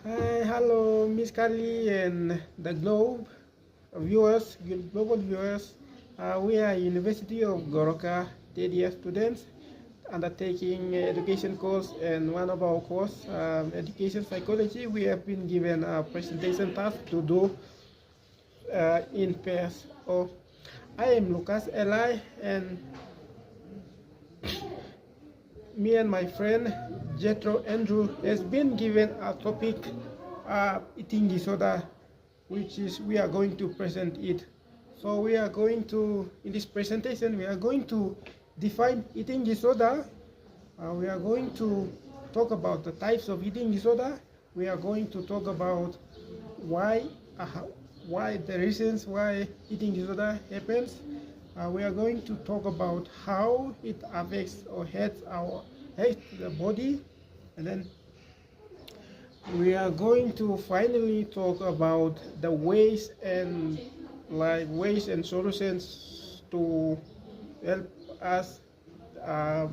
Hi, hello, Miss Carly and the global viewers. We are University of Goroka third year students undertaking education course, and one of our course, education psychology. We have been given a presentation task to do in pairs. I am Lucas Eli, and me and my friend Jethro Andrew has been given a topic, eating disorder, which is we are going to present it. So we are going to, in this presentation, we are going to define eating disorder. We are going to talk about the types of eating disorder. We are going to talk about why, uh, why the reasons why eating disorder happens. We are going to talk about how it affects or hurts the body, and then we are going to finally talk about the ways and solutions to help us uh,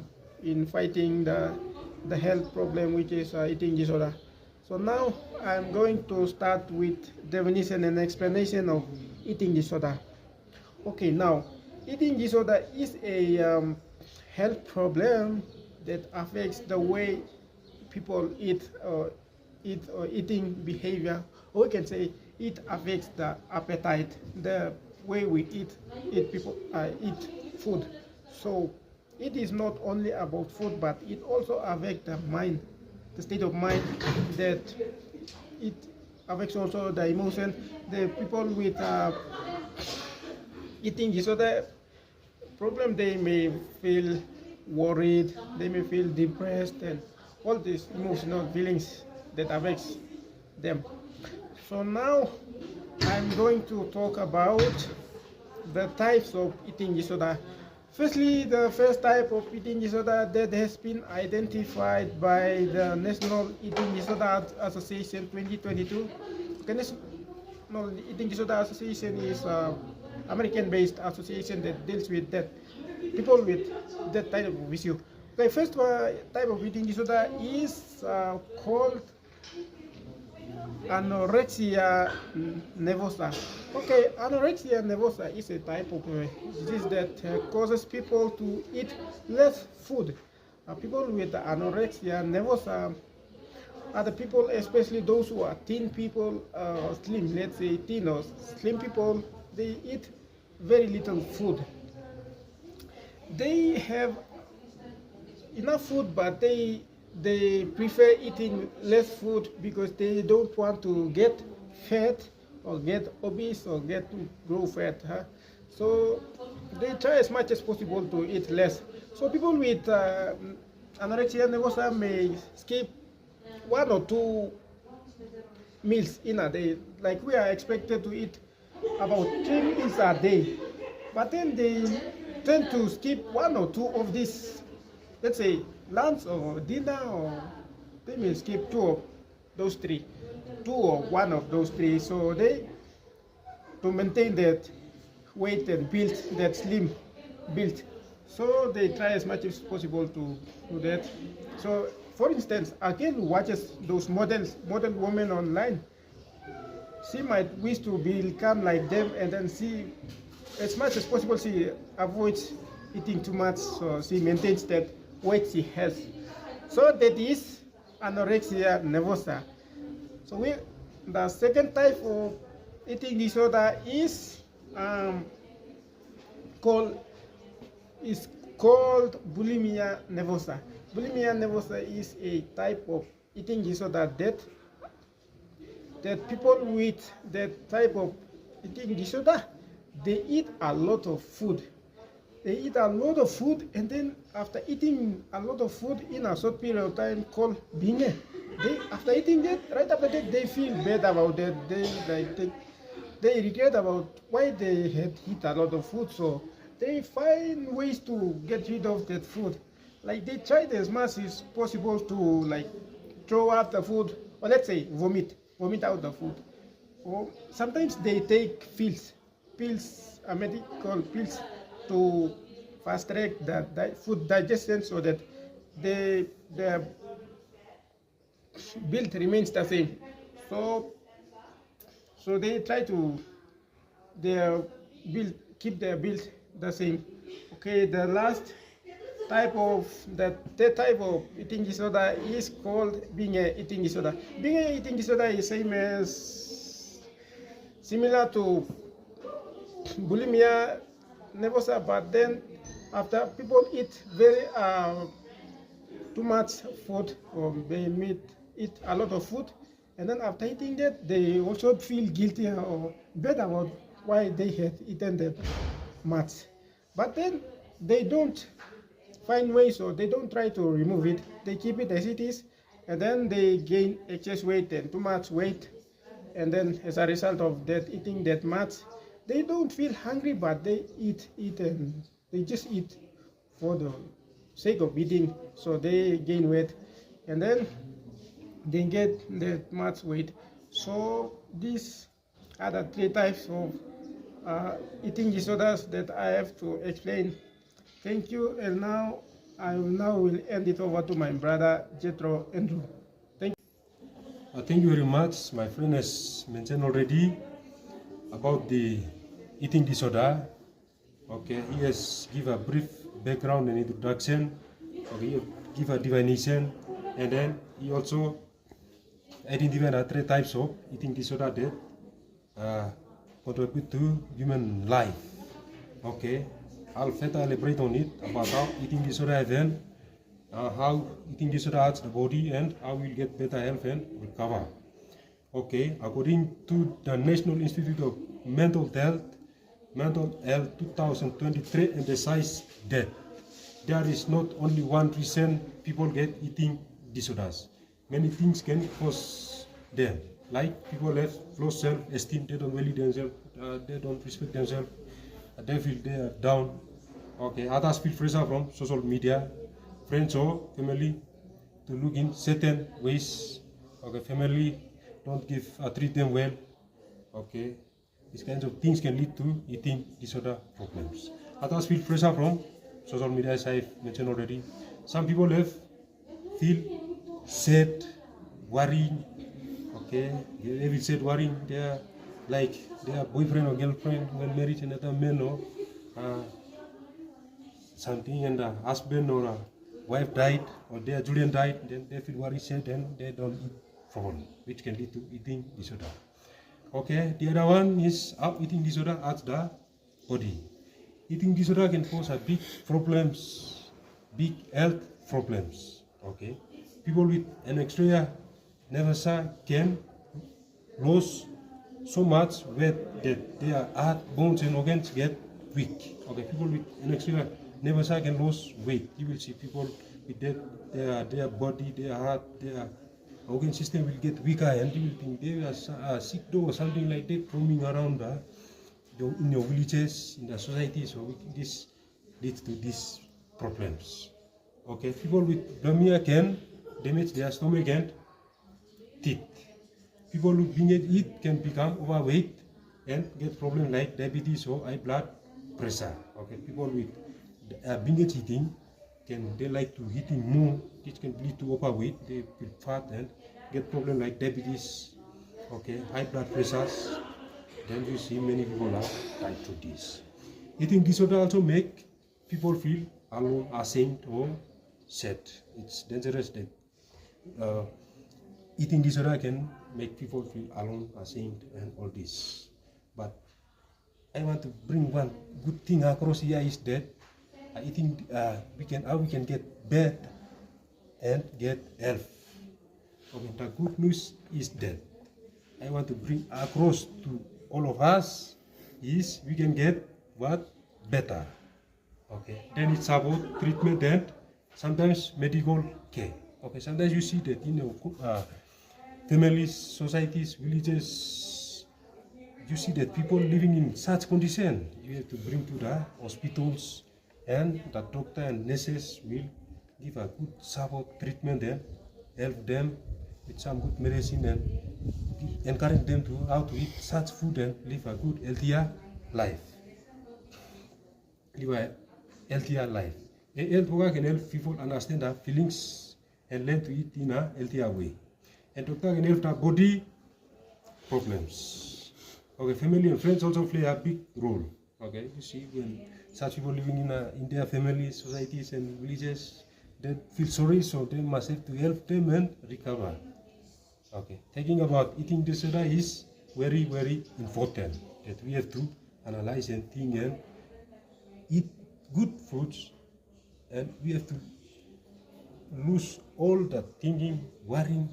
in fighting the health problem, which is eating disorder. So now I'm going to start with definition and explanation of eating disorder. Okay, now eating disorder is a health problem that affects the way people eat or eating behavior, or we can say it affects the appetite, the way we eat food. So it is not only about food, but it also affects the mind, the state of mind, that it affects also the emotion. The people with eating disorder problem, they may feel worried, they may feel depressed, and all these emotional feelings that affects them. So now I'm going to talk about the types of eating disorder. Firstly, the first type of eating disorder that has been identified by the National Eating Disorder Association 2022. The National Eating Disorder Association is American-based association that deals with that, people with that type of issue. The first type of eating disorder is called anorexia nervosa. Okay, anorexia nervosa is a type of disease that causes people to eat less food. People with anorexia nervosa are the people, especially those who are thin people, slim, let's say thin or slim people, they eat very little food. They have enough food, but they prefer eating less food because they don't want to get fat or get obese or get to grow fat. So they try as much as possible to eat less. So people with anorexia nervosa may skip one or two meals in a day. Like we are expected to eat about 3 meals a day, but then they tend to skip one or two of these, let's say lunch or dinner, or they may skip two of those three, two or one of those three. So they, to maintain that weight and build that slim build, so they try as much as possible to do that. So for instance, a girl who watches those model women online, she might wish to become like them, and then she, as much as possible, she avoids eating too much, so she maintains that weight she has. So that is anorexia nervosa. So the second type of eating disorder is called is called bulimia nervosa. Bulimia nervosa is a type of eating disorder that people with that type of eating disorder, they eat a lot of food. They eat a lot of food, and then after eating a lot of food in a short period of time called binge, after eating that, right after that, they feel bad about that. They regret about why they had eat a lot of food. So they find ways to get rid of that food. Like they tried as much as possible to like throw out the food, or let's say vomit out the food. Or sometimes they take pills, medical pills, to fast track the food digestion, so that the build remains the same. So they try to their build keep their build the same. Okay, the last type of the third type of eating disorder is called being a eating disorder. Being a eating disorder is same as similar to bulimia, nervosa, but then after people eat very too much food, or they eat a lot of food, and then after eating that, they also feel guilty or bad about why they had eaten that much. But then they don't find ways, or they don't try to remove it. They keep it as it is, and then they gain excess weight and too much weight. And then as a result of that eating that much, they don't feel hungry, but they eat, and they just eat for the sake of eating. So they gain weight, and then they get that much weight. So these are the three types of eating disorders that I have to explain. Thank you, and now I will end it over to my brother Jethro Andrew. Thank you. Thank you very much. My friend has mentioned already about the eating disorder. Okay, he has give a brief background and introduction. Okay, he give a definition, and then he also identified the three types of eating disorder that contribute to human life. Okay, I'll further elaborate on it about how eating disorder event, how eating disorder hurts the body, and how we'll get better health and recover. Okay, according to the National Institute of Mental Health 2023 emphasized that there is not only one reason people get eating disorders. Many things can cause them. Like people have low self-esteem, they don't value themselves, they don't respect themselves, they feel they are down. Okay, others feel pressure from social media, friends or family to look in certain ways. Okay, family don't treat them well. Okay, these kinds of things can lead to eating disorder problems. Others feel pressure from social media, as I've mentioned already. Some people feel sad, worrying. Okay, they will say worrying. They are like their boyfriend or girlfriend when married another man, or something, and a husband or a wife died, or their children died. Then they feel worried, sad, and they don't eat properly, which can lead to eating disorder. Okay, the other one is how eating disorder hurts the body. Eating disorder can cause a big health problems. Okay, people with anorexia nervosa can lose so much weight that their heart, bones, and organs get weak. Okay, people with anorexia nervosa can lose weight. You will see people with their body, their heart, their organ system will get weaker, and you will think they are sick or something like that roaming around in your villages, in the society. So this leads to these problems. Okay, people with bulimia can damage their stomach and teeth. People who eat can become overweight and get problems like diabetes or high blood pressure. Okay, people with binge eating they like to eating more. It can lead to overweight. They feel fat and get problems like diabetes. Okay, high blood pressures. Then you see many people are tied to this. Eating disorder also make people feel alone, ashamed, or sad. It's dangerous that eating disorder can make people feel alone, ashamed, and all this. But I want to bring one good thing across here is that eating we can get bad and get health. Okay, the good news is that I want to bring across to all of us is we can get what better. Okay, then it's about treatment and sometimes medical care. Okay, sometimes you see that families, societies, villages, you see that people living in such condition, you have to bring to the hospitals, and the doctor and nurses will give a good support treatment and help them with some good medicine and encourage them to how to eat such food and live a good, healthier life. Live a healthier life. A health worker can help people understand their feelings and learn to eat in a healthier way. And doctor can help the body problems. Okay, family and friends also play a big role. Okay, you see, when such people living in their families, societies, and villages, they feel sorry, so they must have to help them and recover. Okay, thinking about eating disorder is very, very important. That we have to analyze and think and eat good foods, and we have to lose all that thinking, worrying,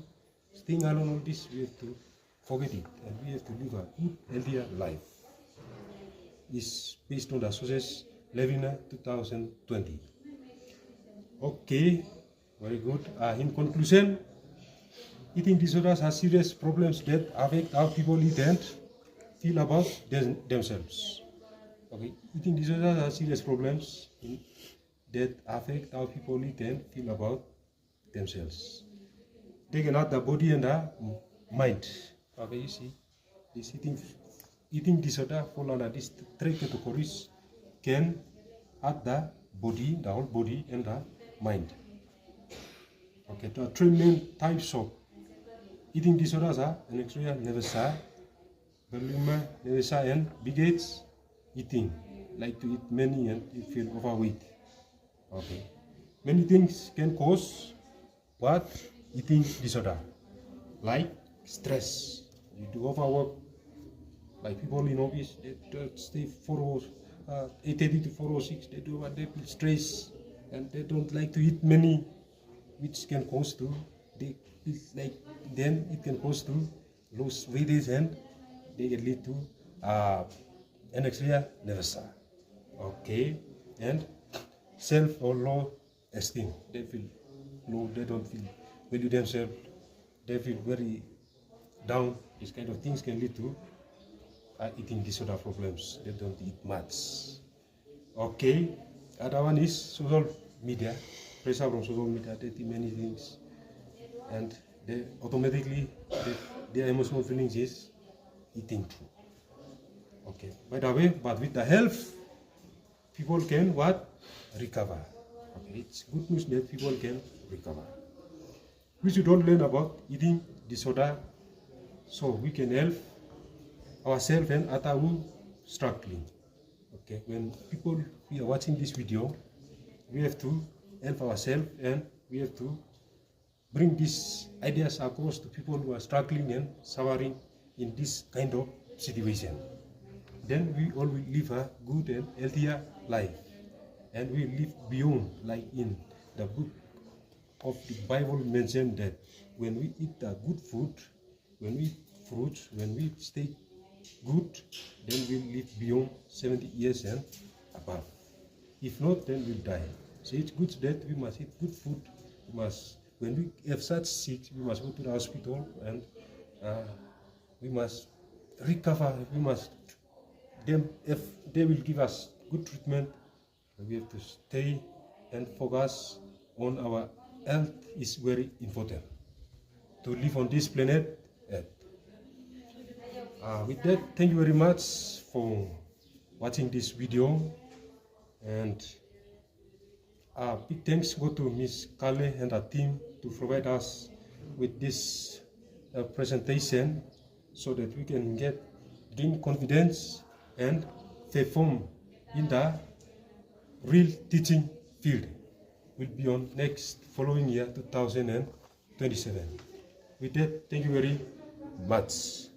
staying alone, all this. We have to forget it, and we have to live a good, healthier life. Is based on the sources Levina 2020. Okay, very good. In conclusion, eating disorders are serious problems that affect how people eat and feel about themselves. Okay, eating disorders are serious problems that affect how people eat and feel about themselves. They can hurt the body and the mind. Okay, you see, this eating disorder fall under these three categories, can hurt the body, the whole body, and the mind. Okay, the three main types of eating disorders are anorexia nervosa, bulimia nervosa, and binge eating, like to eat many and you feel overweight. Okay, many things can cause what eating disorder, like stress. You do overwork. Like people in office, they stay 4 hours, 8:30 to 4:06. They do what they feel stress, and they don't like to eat many, which can cause to then it can cause to lose weight and they can lead to anorexia nervosa. Okay, and self or low esteem. They feel low. They don't feel value themselves. They feel very down. These kind of things can lead to eating disorder problems. They don't eat much. Okay, other one is social media. Pressure from social media. They do many things, and they automatically their emotional feelings is eating too. Okay. By the way, but with the health, people can what? Recover. Okay. It's good news that people can recover. We should all learn about eating disorder, so we can help ourselves and others who struggling. Okay, when people we are watching this video, we have to help ourselves and we have to bring these ideas across to people who are struggling and suffering in this kind of situation. Then we all will live a good and healthier life, and we live beyond, like in the book of the Bible mentioned that when we eat the good food, when we eat fruits, when we stay good, then we'll live beyond 70 years and above. If not, then we'll die. So it's good that we must eat good food. We must, when we have such sick, we must go to the hospital and we must recover. We must, if they will give us good treatment, we have to stay and focus on our health is very important to live on this planet Earth. With that, thank you very much for watching this video, and big thanks go to Miss Kale and her team to provide us with this presentation so that we can gain confidence and perform in the real teaching field. Will be on next following year 2027. With that, thank you very much.